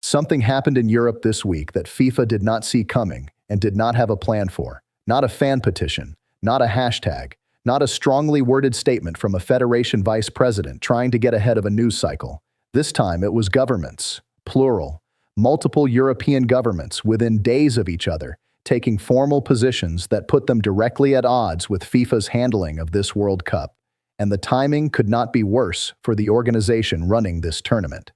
Something happened in Europe this week that FIFA did not see coming and did not have a plan for. Not a fan petition, not a hashtag, not a strongly worded statement from a federation vice president trying to get ahead of a news cycle. This time it was governments, plural, multiple European governments within days of each other, taking formal positions that put them directly at odds with FIFA's handling of this World Cup. And the timing could not be worse for the organization running this tournament.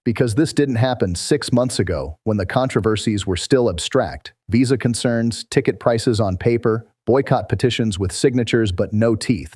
Because this didn't happen 6 months ago when the controversies were still abstract, visa concerns, ticket prices on paper, boycott petitions with signatures but no teeth.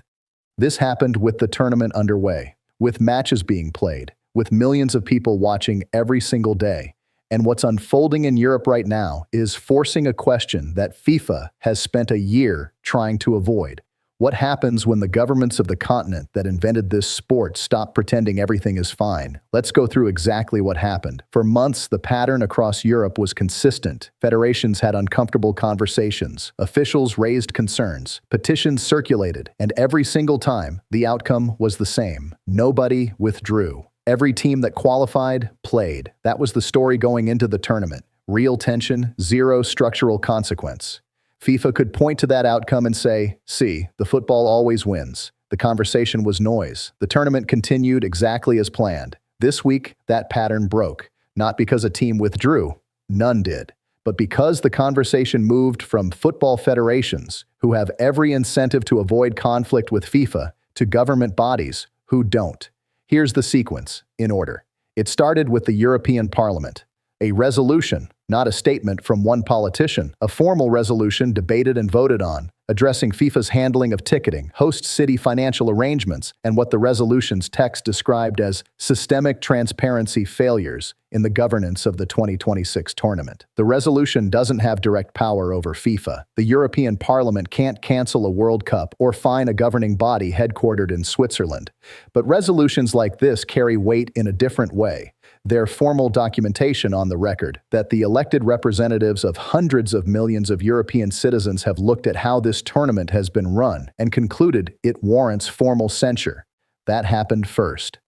This happened with the tournament underway, with matches being played, with millions of people watching every single day. And what's unfolding in Europe right now is forcing a question that FIFA has spent a year trying to avoid. What happens when the governments of the continent that invented this sport stop pretending everything is fine? Let's go through exactly what happened. For months, the pattern across Europe was consistent. Federations had uncomfortable conversations. Officials raised concerns. Petitions circulated. And every single time, the outcome was the same. Nobody withdrew. Every team that qualified played. That was the story going into the tournament. Real tension, zero structural consequence. FIFA could point to that outcome and say, see, the football always wins. The conversation was noise. The tournament continued exactly as planned. This week, that pattern broke. Not because a team withdrew. None did. But because the conversation moved from football federations, who have every incentive to avoid conflict with FIFA, to government bodies, who don't. Here's the sequence, in order. It started with the European Parliament. A resolution, not a statement from one politician, a formal resolution debated and voted on, addressing FIFA's handling of ticketing, host city financial arrangements, and what the resolution's text described as systemic transparency failures in the governance of the 2026 tournament. The resolution doesn't have direct power over FIFA. The European Parliament can't cancel a World Cup or fine a governing body headquartered in Switzerland. But resolutions like this carry weight in a different way. Their formal documentation on the record that the elected representatives of hundreds of millions of European citizens have looked at how this tournament has been run and concluded it warrants formal censure. That happened first.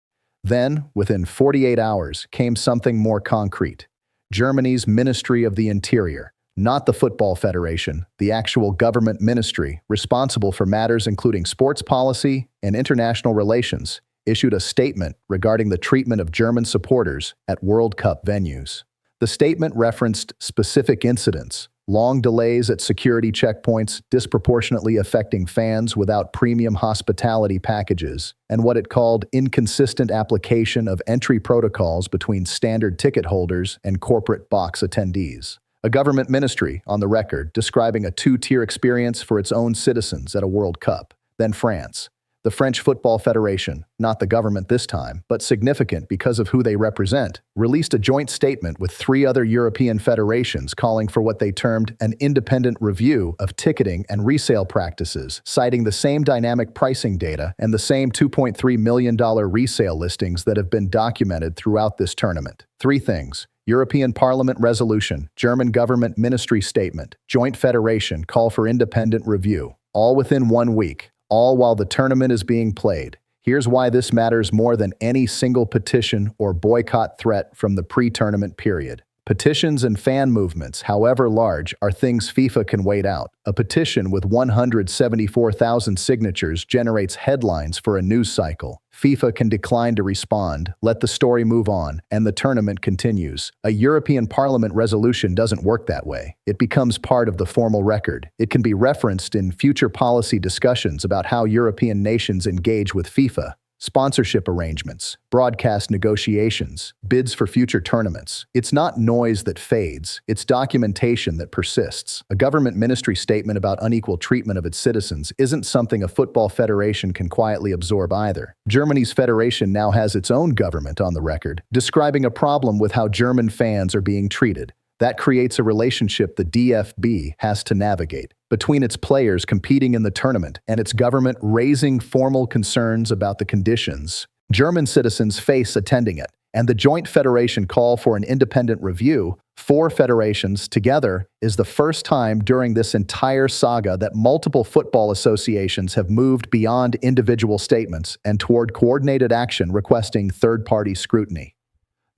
Then, within 48 hours, came something more concrete. Germany's Ministry of the Interior, not the Football Federation, the actual government ministry responsible for matters including sports policy and international relations, issued a statement regarding the treatment of German supporters at World Cup venues. The statement referenced specific incidents, long delays at security checkpoints disproportionately affecting fans without premium hospitality packages, and what it called inconsistent application of entry protocols between standard ticket holders and corporate box attendees. A government ministry, on the record, describing a two-tier experience for its own citizens at a World Cup. Then France. The French Football Federation, not the government this time, but significant because of who they represent, released a joint statement with 3 other European federations calling for what they termed an independent review of ticketing and resale practices, citing the same dynamic pricing data and the same $2.3 million resale listings that have been documented throughout this tournament. 3 things. European Parliament resolution, German government ministry statement, joint federation call for independent review, all within 1 week. All while the tournament is being played. Here's why this matters more than any single petition or boycott threat from the pre-tournament period. Petitions and fan movements, however large, are things FIFA can wait out. A petition with 174,000 signatures generates headlines for a news cycle. FIFA can decline to respond, let the story move on, and the tournament continues. A European Parliament resolution doesn't work that way. It becomes part of the formal record. It can be referenced in future policy discussions about how European nations engage with FIFA. Sponsorship arrangements, broadcast negotiations, bids for future tournaments. It's not noise that fades, it's documentation that persists. A government ministry statement about unequal treatment of its citizens isn't something a football federation can quietly absorb either. Germany's federation now has its own government on the record, describing a problem with how German fans are being treated. That creates a relationship the DFB has to navigate between its players competing in the tournament and its government raising formal concerns about the conditions German citizens face attending it, and the joint federation call for an independent review. 4 federations together is the first time during this entire saga that multiple football associations have moved beyond individual statements and toward coordinated action requesting third-party scrutiny.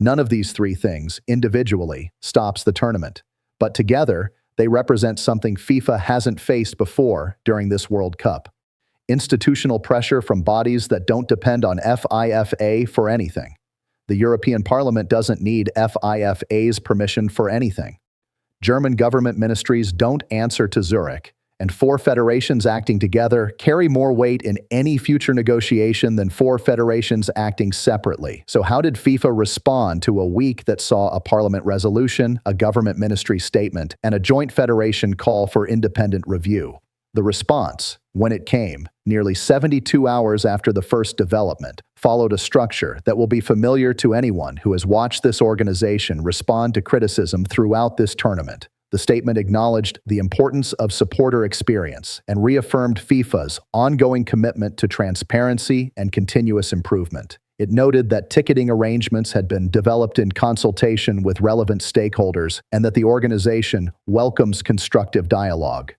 None of these three things, individually, stops the tournament. But together, they represent something FIFA hasn't faced before during this World Cup. Institutional pressure from bodies that don't depend on FIFA for anything. The European Parliament doesn't need FIFA's permission for anything. German government ministries don't answer to Zurich, and four federations acting together carry more weight in any future negotiation than four federations acting separately. So how did FIFA respond to a week that saw a parliament resolution, a government ministry statement, and a joint federation call for independent review? The response, when it came, nearly 72 hours after the first development, followed a structure that will be familiar to anyone who has watched this organization respond to criticism throughout this tournament. The statement acknowledged the importance of supporter experience and reaffirmed FIFA's ongoing commitment to transparency and continuous improvement. It noted that ticketing arrangements had been developed in consultation with relevant stakeholders and that the organization welcomes constructive dialogue.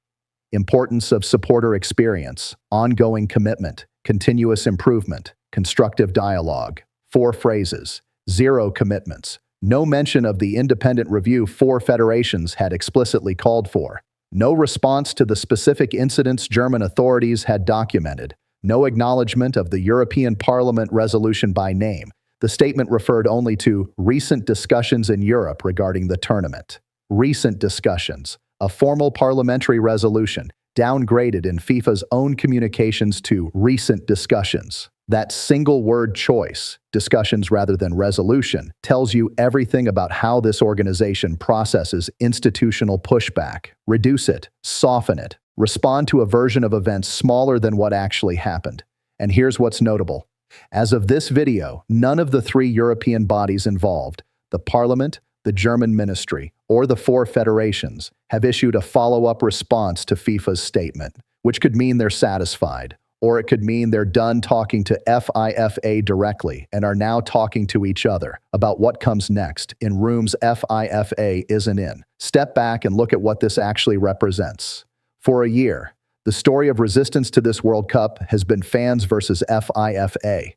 Importance of supporter experience, ongoing commitment, continuous improvement, constructive dialogue. 4 phrases, 0 commitments. No mention of the independent review 4 federations had explicitly called for. No response to the specific incidents German authorities had documented. No acknowledgement of the European Parliament resolution by name. The statement referred only to recent discussions in Europe regarding the tournament. Recent discussions. A formal parliamentary resolution, downgraded in FIFA's own communications to recent discussions. That single word choice, discussions rather than resolution, tells you everything about how this organization processes institutional pushback. Reduce it, soften it, respond to a version of events smaller than what actually happened. And here's what's notable. As of this video, none of the 3 European bodies involved, the Parliament, the German ministry, or the 4 federations, have issued a follow-up response to FIFA's statement, which could mean they're satisfied, or it could mean they're done talking to FIFA directly and are now talking to each other about what comes next in rooms FIFA isn't in. Step back and look at what this actually represents. For a year, the story of resistance to this World Cup has been fans versus FIFA,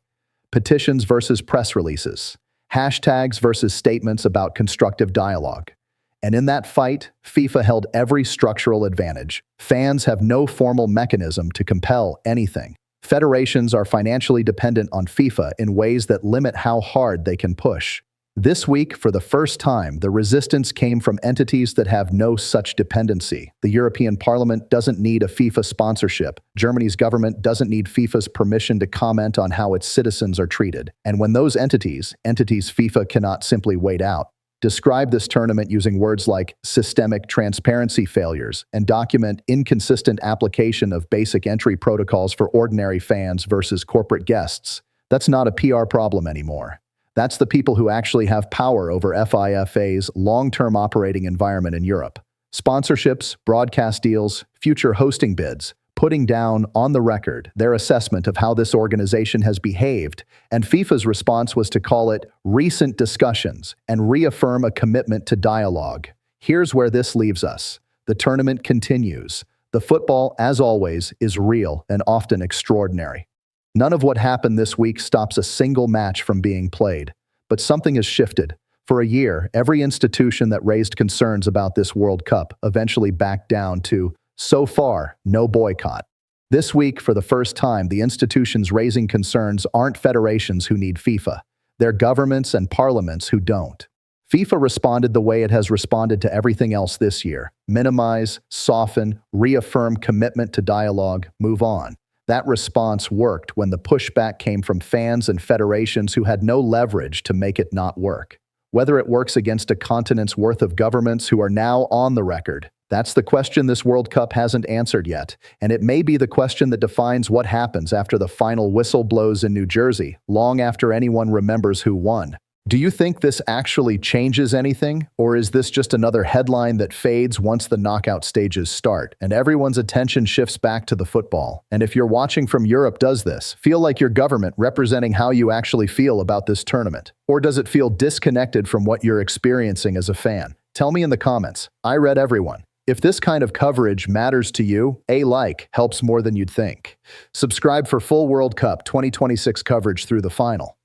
petitions versus press releases, hashtags versus statements about constructive dialogue. And in that fight, FIFA held every structural advantage. Fans have no formal mechanism to compel anything. Federations are financially dependent on FIFA in ways that limit how hard they can push. This week, for the first time, the resistance came from entities that have no such dependency. The European Parliament doesn't need a FIFA sponsorship. Germany's government doesn't need FIFA's permission to comment on how its citizens are treated. And when those entities FIFA cannot simply wait out, describe this tournament using words like systemic transparency failures and document inconsistent application of basic entry protocols for ordinary fans versus corporate guests. That's not a PR problem anymore. That's the people who actually have power over FIFA's long-term operating environment in Europe. Sponsorships, broadcast deals, future hosting bids, putting down on the record their assessment of how this organization has behaved, and FIFA's response was to call it recent discussions and reaffirm a commitment to dialogue. Here's where this leaves us. The tournament continues. The football, as always, is real and often extraordinary. None of what happened this week stops a single match from being played, but something has shifted. For a year, every institution that raised concerns about this World Cup eventually backed down to, so far, no boycott. This week, for the first time, the institutions raising concerns aren't federations who need FIFA. They're governments and parliaments who don't. FIFA responded the way it has responded to everything else this year. Minimize, soften, reaffirm commitment to dialogue, move on. That response worked when the pushback came from fans and federations who had no leverage to make it not work. Whether it works against a continent's worth of governments who are now on the record, that's the question this World Cup hasn't answered yet, and it may be the question that defines what happens after the final whistle blows in New Jersey, long after anyone remembers who won. Do you think this actually changes anything, or is this just another headline that fades once the knockout stages start and everyone's attention shifts back to the football? And if you're watching from Europe, does this feel like your government representing how you actually feel about this tournament? Or does it feel disconnected from what you're experiencing as a fan? Tell me in the comments. I read everyone. If this kind of coverage matters to you, a like helps more than you'd think. Subscribe for full World Cup 2026 coverage through the final.